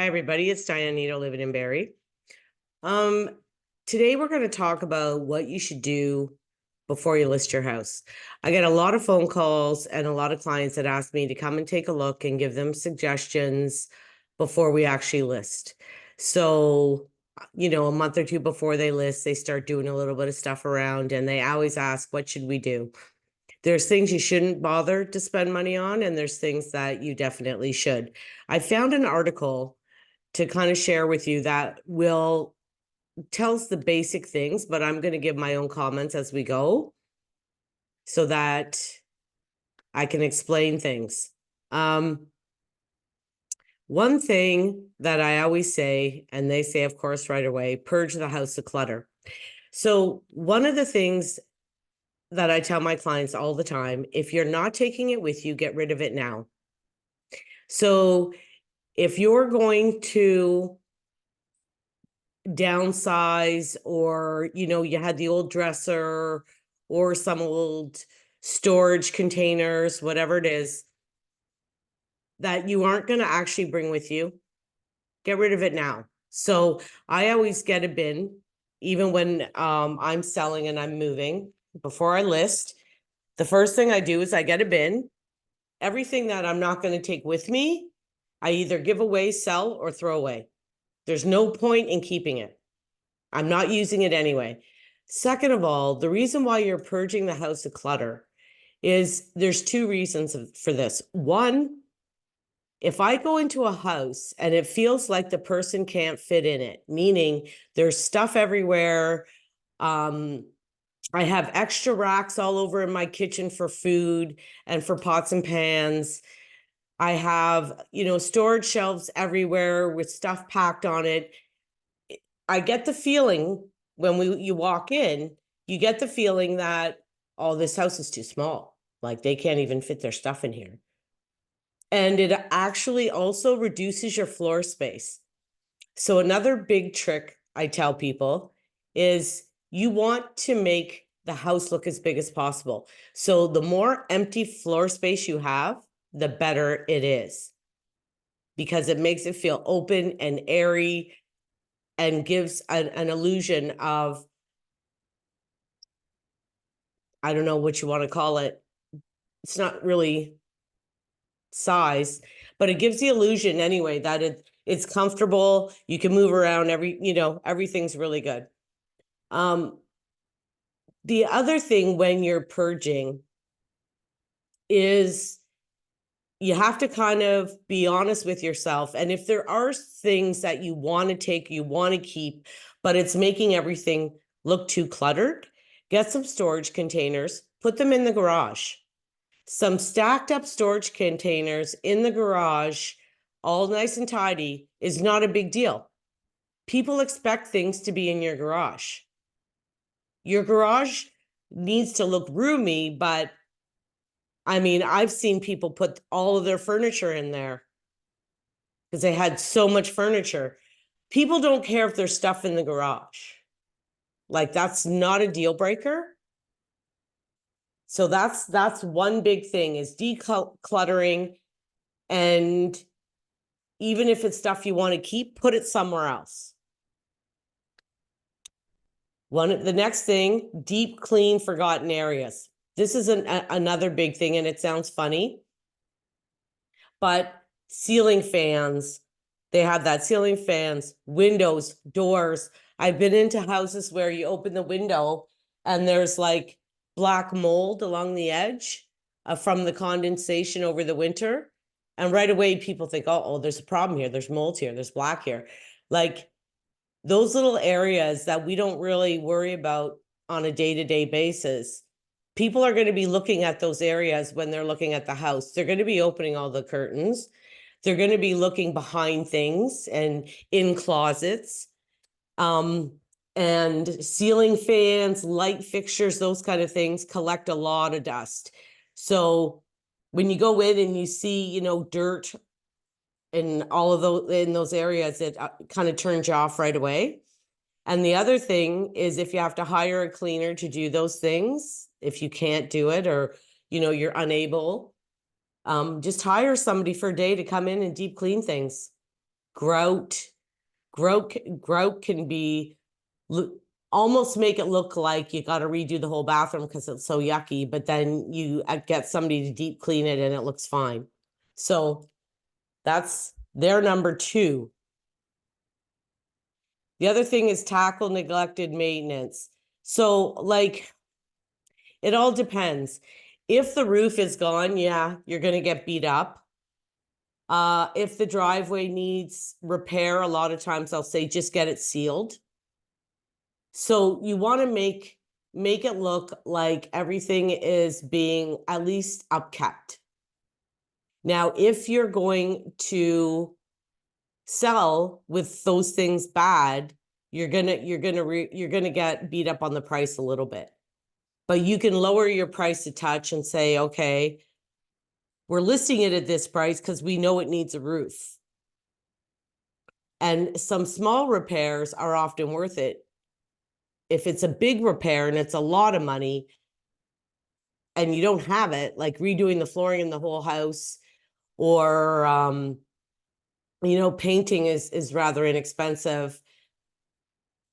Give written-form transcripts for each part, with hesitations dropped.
Hi, everybody. It's Diane Neto living in Barrie. Um, Today we're going to talk about what you should do before you list your house. I get a lot of phone calls and a lot of clients that ask me to come and take a look and give them suggestions before we actually list. So, a month or two before they list, they start doing a little bit of stuff around and they always ask, what should we do? There's things you shouldn't bother to spend money on, and there's things that you definitely should. I found an article to kind of share with you that will tells the basic things, but I'm going to give my own comments as we go so that I can explain things. One thing that I always say, and they say, of course, right away, purge the house of clutter. So one of the things that I tell my clients all the time, if you're not taking it with you, get rid of it now. So if you're going to downsize, or you had the old dresser or some old storage containers, whatever it is that you aren't going to actually bring with you, get rid of it now. So I always get a bin, even when I'm selling and I'm moving. Before I list, the first thing I do is I get a bin. Everything that I'm not going to take with me, I either give away, sell, or throw away. There's no point in keeping it. I'm not using it anyway. Second of all, the reason why you're purging the house of clutter is there's two reasons for this. One, if I go into a house and it feels like the person can't fit in it, meaning there's stuff everywhere. I have extra racks all over in my kitchen for food and for pots and pans. I have, storage shelves everywhere with stuff packed on it. I get the feeling when you walk in, you get the feeling that, oh, this house is too small. Like they can't even fit their stuff in here. And it actually also reduces your floor space. So another big trick I tell people is you want to make the house look as big as possible. So the more empty floor space you have, the better it is, because it makes it feel open and airy and gives an illusion of, I don't know what you want to call it. It's not really size, but it gives the illusion anyway that it's comfortable. You can move around everything's really good. The other thing when you're purging is you have to kind of be honest with yourself. And if there are things that you want to take, you want to keep, but it's making everything look too cluttered, get some storage containers, put them in the garage. Some stacked up storage containers in the garage, all nice and tidy, is not a big deal. People expect things to be in your garage. Your garage needs to look roomy, but I mean, I've seen people put all of their furniture in there because they had so much furniture. People don't care if there's stuff in the garage. Like, that's not a deal breaker. So that's one big thing, is decluttering. And even if it's stuff you want to keep, put it somewhere else. The next thing, deep clean forgotten areas. This is another big thing, and it sounds funny, but ceiling fans, they have that, ceiling fans, windows, doors. I've been into houses where you open the window and there's like black mold along the edge from the condensation over the winter. And right away people think, oh, there's a problem here. There's mold here. There's black here. Like those little areas that we don't really worry about on a day-to-day basis. People are going to be looking at those areas when they're looking at the house. They're going to be opening all the curtains. They're going to be looking behind things and in closets. And ceiling fans, light fixtures, those kind of things collect a lot of dust. So when you go in and you see, dirt and all of those in those areas, it kind of turns you off right away. And the other thing is, if you have to hire a cleaner to do those things, if you can't do it, or you're unable, just hire somebody for a day to come in and deep clean things. grout can be almost make it look like you got to redo the whole bathroom because it's so yucky, but then you get somebody to deep clean it and it looks fine. So that's their number 2. The other thing is tackle neglected maintenance. So like, it all depends. If the roof is gone, yeah, you're going to get beat up. If the driveway needs repair, a lot of times I'll say just get it sealed. So you want to make it look like everything is being at least upkept. Now, if you're going to sell with those things bad, you're gonna get beat up on the price a little bit. But you can lower your price a touch and say, okay, we're listing it at this price because we know it needs a roof. And some small repairs are often worth it. If it's a big repair and it's a lot of money and you don't have it, like redoing the flooring in the whole house, or painting is rather inexpensive.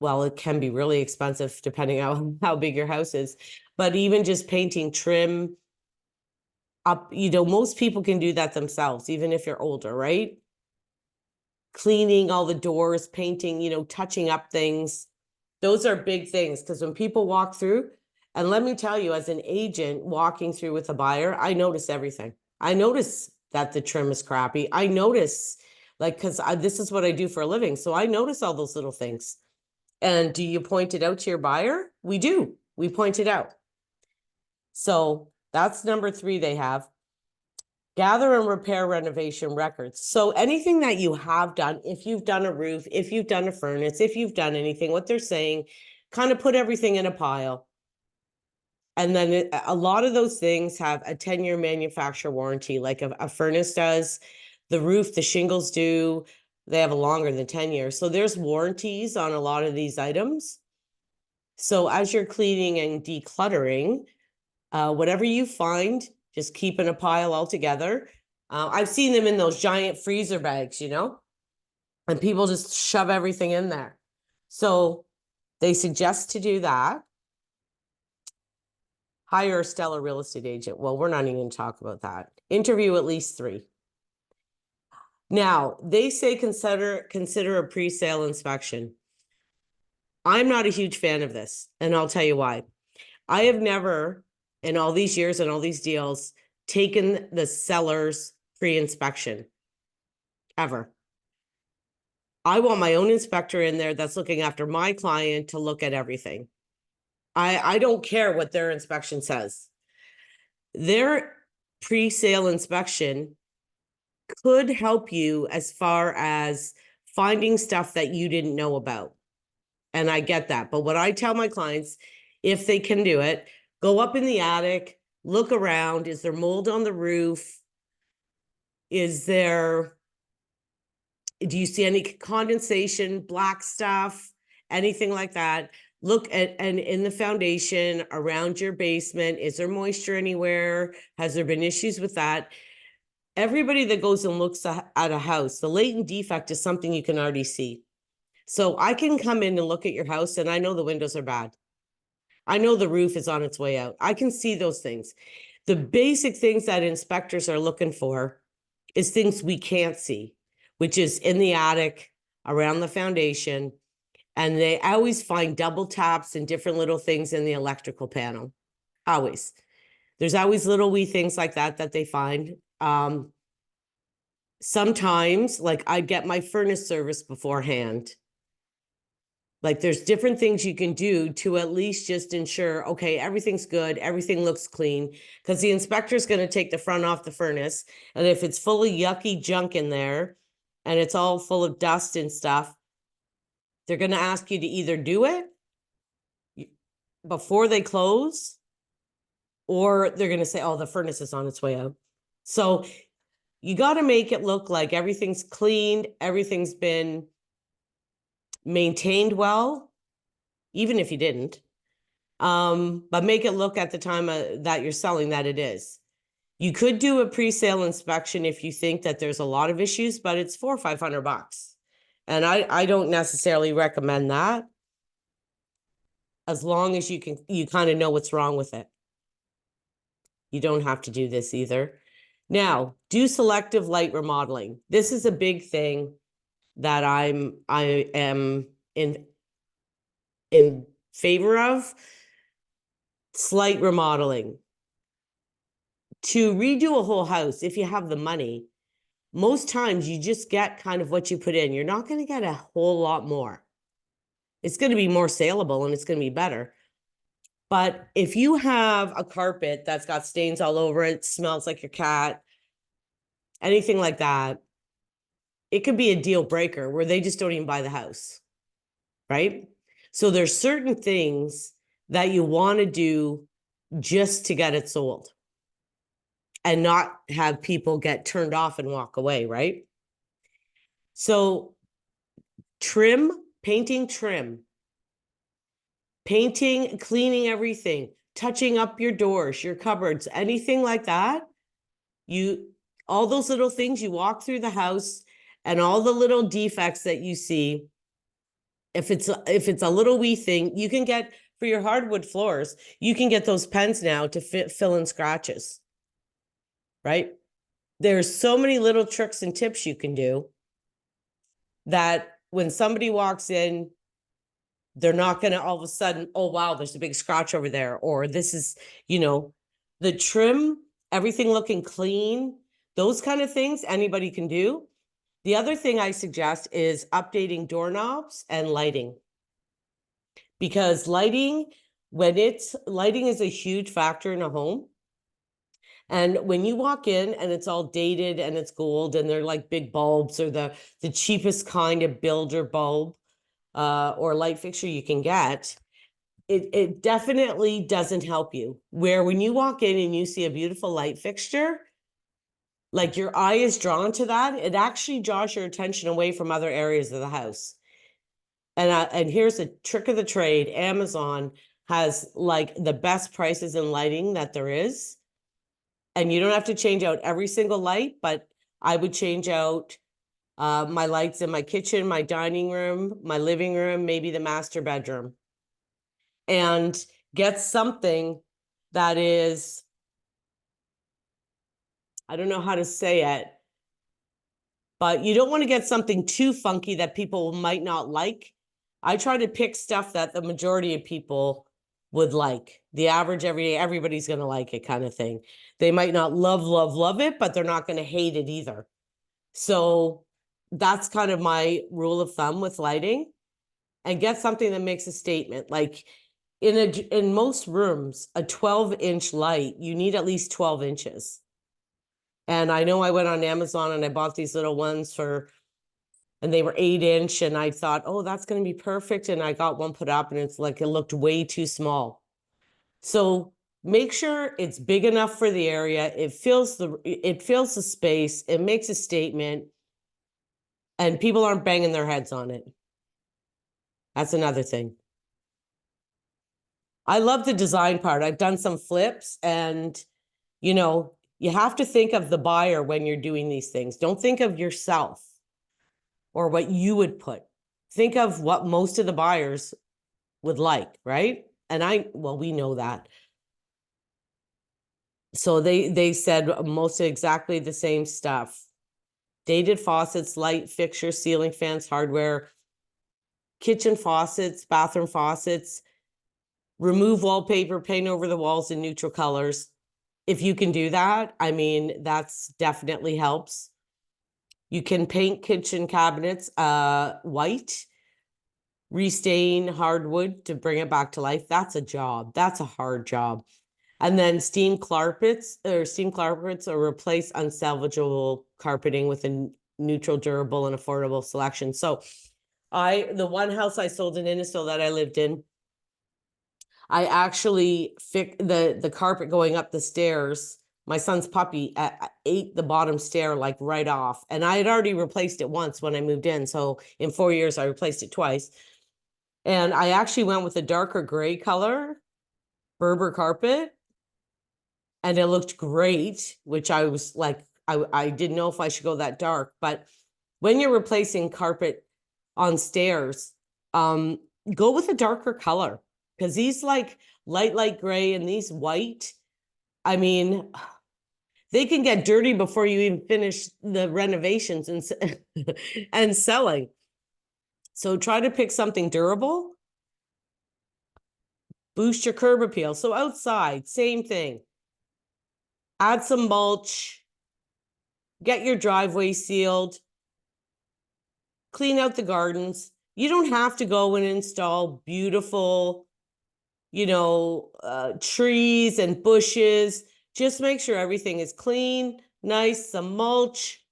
Well, it can be really expensive depending on how big your house is, but even just painting, trim up, most people can do that themselves, even if you're older, right? Cleaning all the doors, painting, touching up things. Those are big things, because when people walk through, and let me tell you, as an agent walking through with a buyer, I notice everything. I notice that the trim is crappy. I notice, because this is what I do for a living, so I notice all those little things. And do you point it out to your buyer? We do. We point it out. So that's number 3 they have. Gather and repair renovation records. So anything that you have done, if you've done a roof, if you've done a furnace, if you've done anything, what they're saying, kind of put everything in a pile. And then a lot of those things have a 10-year manufacturer warranty, like a furnace does. The roof, the shingles do. They have a longer than 10 years. So there's warranties on a lot of these items. So as you're cleaning and decluttering, whatever you find, just keep in a pile all together. I've seen them in those giant freezer bags, and people just shove everything in there. So they suggest to do that. Hire a stellar real estate agent. Well, we're not even going to talk about that. Interview at least 3. Now, they say consider a pre-sale inspection. I'm not a huge fan of this, and I'll tell you why. I have never, in all these years and all these deals, taken the seller's pre-inspection, ever. I want my own inspector in there that's looking after my client to look at everything. I don't care what their inspection says. Their pre-sale inspection could help you as far as finding stuff that you didn't know about. And I get that. But what I tell my clients, if they can do it, go up in the attic, look around. Is there mold on the roof? Do you see any condensation, black stuff, anything like that? Look at, and in the foundation around your basement, is there moisture anywhere? Has there been issues with that? Everybody that goes and looks at a house, the latent defect is something you can already see. So I can come in and look at your house and I know the windows are bad. I know the roof is on its way out. I can see those things. The basic things that inspectors are looking for is things we can't see, which is in the attic, around the foundation. And they always find double taps and different little things in the electrical panel. Always. There's always little wee things like that they find. Sometimes, like, I get my furnace service beforehand. Like, there's different things you can do to at least just ensure, okay, everything's good, everything looks clean, because the inspector's going to take the front off the furnace. And if it's full of yucky junk in there and it's all full of dust and stuff, they're going to ask you to either do it before they close, or they're going to say, oh, the furnace is on its way out. So you got to make it look like everything's cleaned, everything's been maintained well, even if you didn't. But make it look at the time that you're selling that it is. You could do a pre-sale inspection if you think that there's a lot of issues, but it's $400 or $500. And I don't necessarily recommend that, as long as you kind of know what's wrong with it. You don't have to do this either. Now, do selective light remodeling. This is a big thing that I am in favor of. Slight remodeling. To redo a whole house, if you have the money, most times you just get kind of what you put in. You're not going to get a whole lot more. It's going to be more saleable and it's going to be better. But if you have a carpet that's got stains all over it, smells like your cat, anything like that, it could be a deal breaker where they just don't even buy the house, right? So there's certain things that you want to do just to get it sold and not have people get turned off and walk away, right? So trim, painting, cleaning everything, touching up your doors, your cupboards, anything like that. All those little things, you walk through the house and all the little defects that you see, if it's a little wee thing, you can get, for your hardwood floors, you can get those pens now to fill in scratches, right? There's so many little tricks and tips you can do that when somebody walks in, they're not going to all of a sudden, oh, wow, there's a big scratch over there. Or this is, the trim, everything looking clean, those kind of things anybody can do. The other thing I suggest is updating doorknobs and lighting. Because lighting is a huge factor in a home. And when you walk in and it's all dated and it's gold and they're like big bulbs or the cheapest kind of builder bulb or light fixture you can get, it definitely doesn't help you. Where when you walk in and you see a beautiful light fixture, like your eye is drawn to that, it actually draws your attention away from other areas of the house. And here's a trick of the trade. Amazon has like the best prices in lighting that there is. And you don't have to change out every single light, but I would change out my lights in my kitchen, my dining room, my living room, maybe the master bedroom. And get something that is, I don't know how to say it, but you don't want to get something too funky that people might not like. I try to pick stuff that the majority of people would like. The average everybody's going to like it kind of thing. They might not love it, but they're not going to hate it either. So that's kind of my rule of thumb with lighting. And get something that makes a statement. Like in most rooms, a 12-inch light, you need at least 12 inches. And I know I went on Amazon and I bought these little ones and they were 8-inch, and I thought, oh, that's going to be perfect. And I got one put up and it's like, it looked way too small. So make sure it's big enough for the area. It fills the space. It makes a statement, and people aren't banging their heads on it. That's another thing. I love the design part. I've done some flips, and you have to think of the buyer when you're doing these things. Don't think of yourself or what you would put. Think of what most of the buyers would like, right? And we know that. So they said most exactly the same stuff. Dated faucets, light fixtures, ceiling fans, hardware, kitchen faucets, bathroom faucets, remove wallpaper, paint over the walls in neutral colors. If you can do that, I mean, that's definitely helps. You can paint kitchen cabinets white, restain hardwood to bring it back to life. That's a job. That's a hard job. And then steam carpets or replace unsalvageable carpeting with a neutral, durable, and affordable selection. So the one house I sold in Innisfil that I lived in, I actually fixed the carpet going up the stairs. My son's puppy ate the bottom stair like right off. And I had already replaced it once when I moved in. So in 4 years, I replaced it twice. And I actually went with a darker gray color Berber carpet. and it looked great, which I was like, I didn't know if I should go that dark. But when you're replacing carpet on stairs, go with a darker color, because these like light gray and these white, I mean, they can get dirty before you even finish the renovations and and selling. So try to pick something durable. Boost your curb appeal. So outside, same thing. Add some mulch. Get your driveway sealed. Clean out the gardens. You don't have to go and install beautiful, trees and bushes. Just make sure everything is clean, nice, some mulch.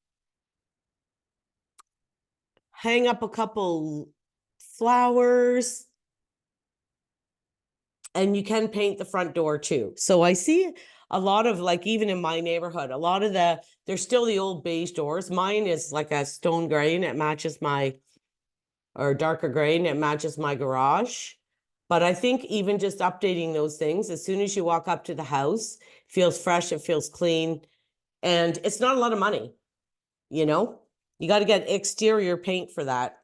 Hang up a couple flowers. And you can paint the front door too. So I see a lot of, like, even in my neighborhood, a lot of there's still the old beige doors. Mine is like a stone gray and it matches or darker gray and it matches my garage. But I think even just updating those things, as soon as you walk up to the house, it feels fresh, it feels clean, and it's not a lot of money, you got to get exterior paint for that.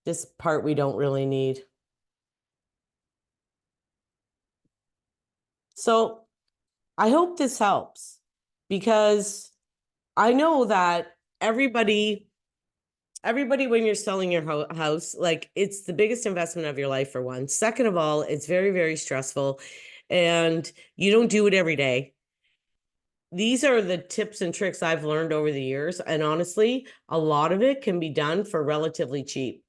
This part we don't really need. So I hope this helps, because I know that everybody, when you're selling your house, like, it's the biggest investment of your life, for one. Second of all, it's very, very stressful, and you don't do it every day. These are the tips and tricks I've learned over the years. And honestly, a lot of it can be done for relatively cheap.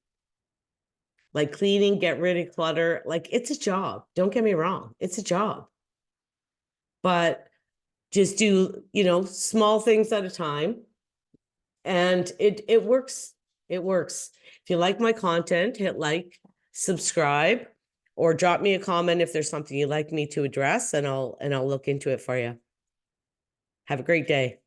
Like cleaning, get rid of clutter. Like, it's a job. Don't get me wrong. It's a job. But just do, small things at a time. And it works. It works. If you like my content, hit like, subscribe, or drop me a comment if there's something you'd like me to address, and I'll look into it for you. Have a great day.